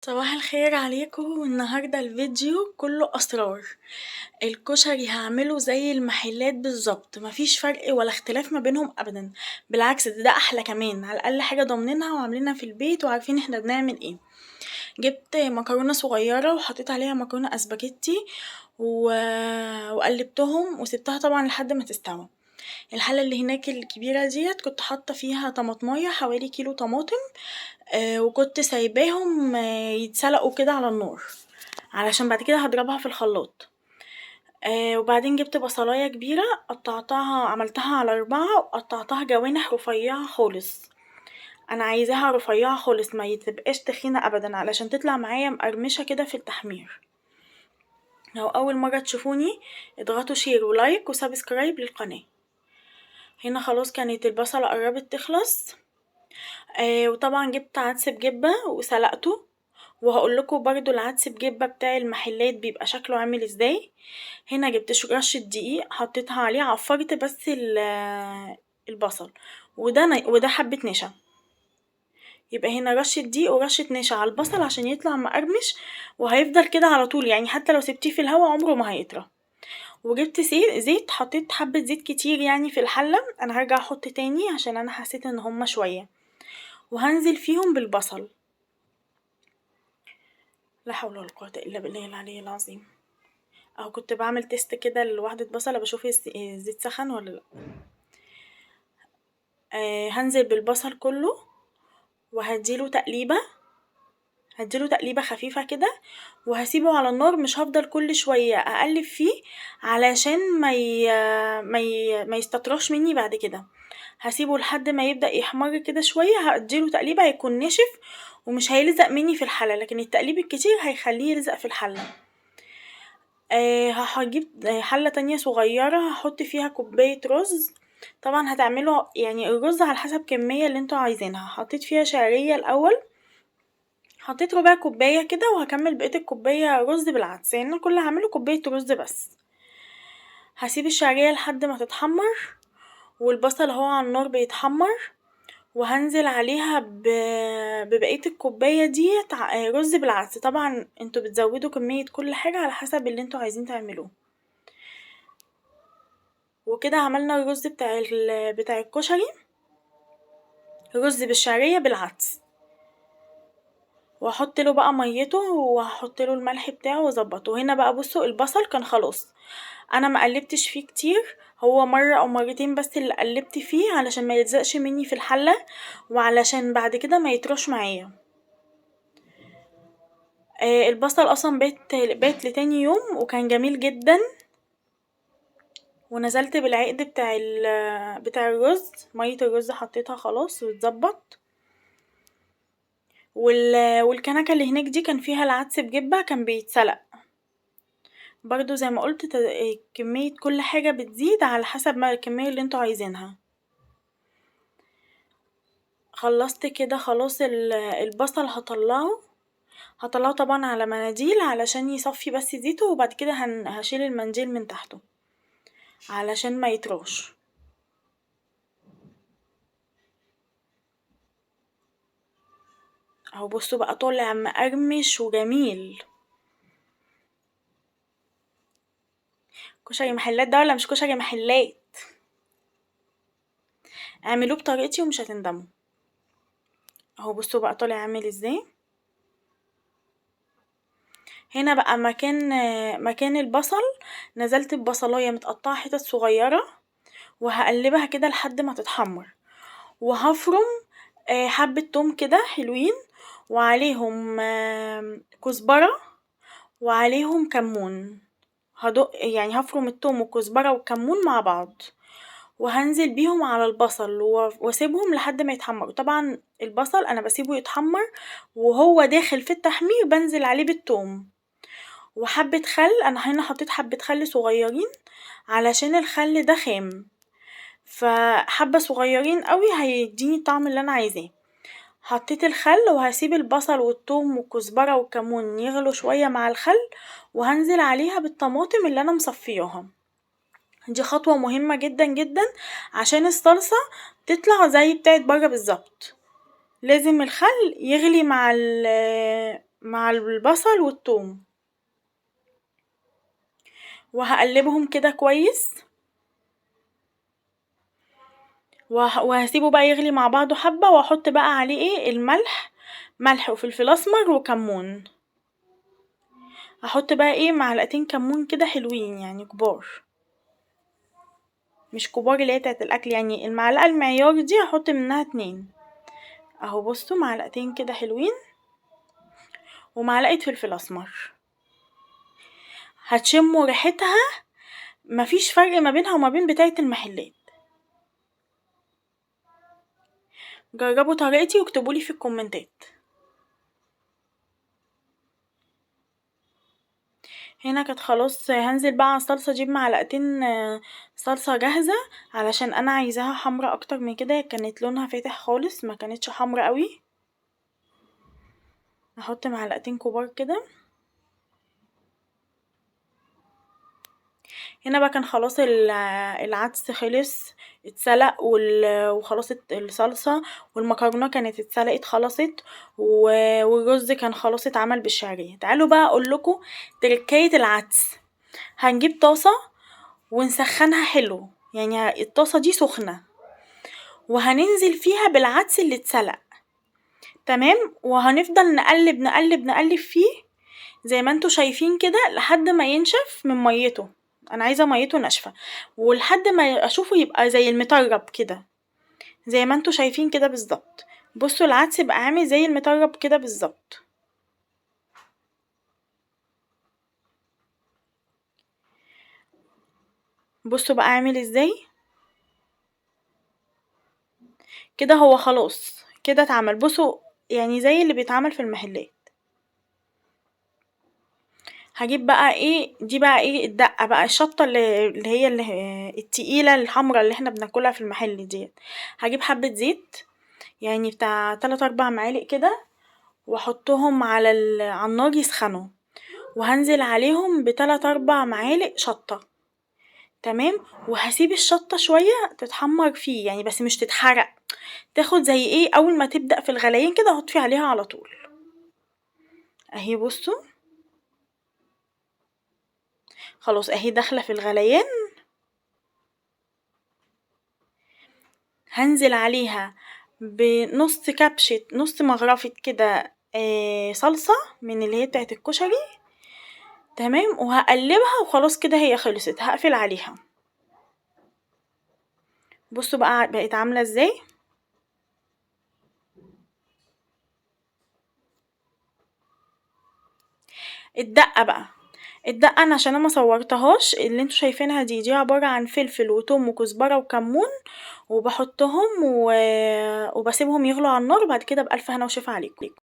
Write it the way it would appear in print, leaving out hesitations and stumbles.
صباح الخير عليكم. النهاردة الفيديو كله أسرار. الكشري هعمله زي المحلات بالظبط، مفيش فرق ولا اختلاف ما بينهم أبدا، بالعكس ده أحلى كمان، على الأقل حاجة ضامنينها وعاملينها في البيت وعارفين احنا بنعمل ايه. جبت مكرونة صغيرة وحطيت عليها مكرونة اسباجيتي و... وقلبتهم وسبتها طبعا لحد ما تستوى. الحلة اللي هناك الكبيرة ديت كنت حاطة فيها طماطماية حوالي كيلو طماطم، وكنت سايباهم يتسلقوا كده على النار علشان بعد كده هضربها في الخلاط. وبعدين جبت بصلاية كبيرة قطعتها، عملتها على 4 وقطعتها جوانح رفيعة خالص. انا عايزاها رفيعة خالص، ما يتبقاش تخينة ابدا علشان تطلع معايا مقرمشة كده في التحمير. لو اول مرة تشوفوني اضغطوا شير ولايك وسبسكرايب للقناة. هنا خلاص كانت البصلة قربت تخلص. وطبعا جبت عدس بجبة وسلقته، وهقولكوا برضو العدس بجبة بتاع المحلات بيبقى شكله عامل ازاي. هنا جبت رشة دقيق حطيتها عليه، عفرت بس البصل، وده حبة نشا. يبقى هنا رشة دقيق ورشة نشا على البصل عشان يطلع مقرمش، وهيفضل كده على طول، يعني حتى لو سبتيه في الهوا عمره ما هيطرى. وجبت زيت، حطيت حبة زيت كتير يعني في الحلة، انا هرجع احط تاني عشان انا حسيت ان هما شوية، وهنزل فيهم بالبصل. لا حول ولا قوة الا بالله العلي العظيم. اهو كنت بعمل تيست كده لوحدة بصلة بشوف الزيت سخن ولا لا. هنزل بالبصل كله وهديله تقليبة، هديله تقليبة خفيفة كده، وهسيبه على النار. مش هفضل كل شوية اقلب فيه علشان ما يستطرش مني بعد كده. هسيبه لحد ما يبدأ يحمر كده شوية، هديله تقليبة هيكون نشف ومش هيلزق مني في الحلة، لكن التقليب الكتير هيخليه يلزق في الحلة. هجيب حلة تانية صغيرة هحط فيها كوباية رز. طبعا هتعملوا يعني الرز على حسب كمية اللي انتوا عايزينها. حطيت فيها شعرية الاول، حطيت ربع كوباية كده، وهكمل بقية الكوباية رز بالعدس، يعني انا كل هعمله كوباية رز بس. هسيب الشعرية لحد ما تتحمر، والبصل هو على النار بيتحمر، وهنزل عليها ببقية الكوباية دي رز بالعدس. طبعا انتوا بتزودوا كمية كل حاجة على حسب اللي انتوا عايزين تعملوه. وكده عملنا الرز بتاع الكشري، رز بالشعرية بالعدس. وهحط له بقى ميته وهحط له الملح بتاعه واظبطه. هنا بقى بصوا البصل كان خلاص، انا ما قلبتش فيه كتير، هو مرة او مرتين بس اللي قلبت فيه علشان ما يلزقش مني في الحلة، وعلشان بعد كده ما يطرش معايا. البصل اصلا بات لتاني يوم وكان جميل جدا. ونزلت بالعقد بتاع الرز، مية الرز حطيتها خلاص واتظبط. والكنكة اللي هناك دي كان فيها العدس بجبة كان بيتسلق برضو زي ما قلت. كمية كل حاجة بتزيد على حسب ما الكمية اللي انتوا عايزينها. خلصت كده خلاص البصل هطلعه طبعا على مناديل علشان يصفي بس زيته، وبعد كده هشيل المنديل من تحته علشان ما يطراش. اهو بصوا بقى طالع مقرمش وجميل. كشري محلات ده ولا مش كشري محلات؟ اعملوه بطريقتي ومش هتندموا. اهو بصوا بقى طالع عامل ازاي. هنا بقى مكان البصل نزلت ببصلاية متقطعة حتت صغيرة، وهقلبها كده لحد ما تتحمر. وهفرم حبة توم كده حلوين، وعليهم كزبرة، وعليهم كمون. هدق يعني هفرم التوم والكزبرة والكمون مع بعض، وهنزل بيهم على البصل واسيبهم لحد ما يتحمروا. طبعا البصل انا بسيبه يتحمر وهو داخل في التحمير بنزل عليه بالثوم وحبة خل. انا هنا حطيت حبة خل صغيرين علشان الخل ده خام، فحبة صغيرين قوي هيديني الطعم اللي انا عايزاه. حطيت الخل وهسيب البصل والثوم والكزبرة والكمون يغلوا شوية مع الخل، وهنزل عليها بالطماطم اللي انا مصفياها. دي خطوة مهمة جدا جدا عشان الصلصة تطلع زي بتاعت بره بالظبط. لازم الخل يغلي مع البصل والثوم، وهقلبهم كده كويس، وهسيبه بقى يغلي مع بعضه حبة، واحط بقى عليه ايه الملح، ملح وفلفل اسمر وكمون. هحط بقى ايه معلقتين كمون كده حلوين يعني كبار، مش كبار اللي هي بتاعت الاكل، يعني المعلقة المعيار دي هحط منها 2 اهو. بصوا معلقتين كده حلوين، ومعلقة فلفل اسمر. هتشموا ريحتها، مفيش فرق ما بينها وما بين بتاعة المحلات. جربوا طريقتي واكتبولي في الكومنتات. هنا كانت خلاص، هنزل بقى على الصلصة، اجيب معلقتين صلصة جاهزة، علشان انا عايزاها حمرا اكتر من كده، كانت لونها فاتح خالص ما كانتش حمرا قوي. هحط معلقتين كبار كده. هنا بقى كان خلاص العدس خلص اتسلق، وخلاص الصلصة والمكرونة كانت اتسلقت خلصت، والرز كان خلاص اتعمل بالشعرية. تعالوا بقى اقولكوا تركاية العدس. هنجيب طاسة ونسخنها حلو، يعني الطاسة دي سخنة، وهننزل فيها بالعدس اللي اتسلق، تمام، وهنفضل نقلب نقلب نقلب فيه زي ما انتوا شايفين كده لحد ما ينشف من ميته. انا عايزة ميته ناشفة، ولحد ما اشوفه يبقى زي المطرب كده، زي ما انتوا شايفين كده بالظبط. بصوا العدس يبقى عامل زي المطرب كده بالظبط. بصوا بقى عامل ازاي كده، هو خلاص كده اتعمل. بصوا يعني زي اللي بيتعمل في المحلات. هجيب بقى ايه دي بقى ايه الدقة بقى، الشطة اللي هي التقيلة الحمرا اللي احنا بناكلها في المحل ديت. هجيب حبة زيت، يعني بتاع 3-4 معالق كده، واحطهم على النار يسخنوا، وهنزل عليهم ب3-4 معالق شطة، تمام. وهسيب الشطة شوية تتحمر فيه يعني، بس مش تتحرق، تاخد زي ايه اول ما تبدأ في الغليان كده هطفي عليها على طول. اهي بصوا خلاص اهي داخلة في الغليان. هنزل عليها بنص كبشة، نص مغرفة كده صلصة من اللي هي بتاعت الكشري، تمام. وهقلبها وخلاص كده هي خلصت، هقفل عليها. بصوا بقى بقت عاملة ازاي. الدقة بقى، الدقة انا عشان انا مصورتهاش، اللي انتوا شايفينها دي عبارة عن فلفل وتوم وكزبرة وكمون، وبحطهم وبسيبهم يغلوا على النار، وبعد كده بألف هنا وشفا عليكم.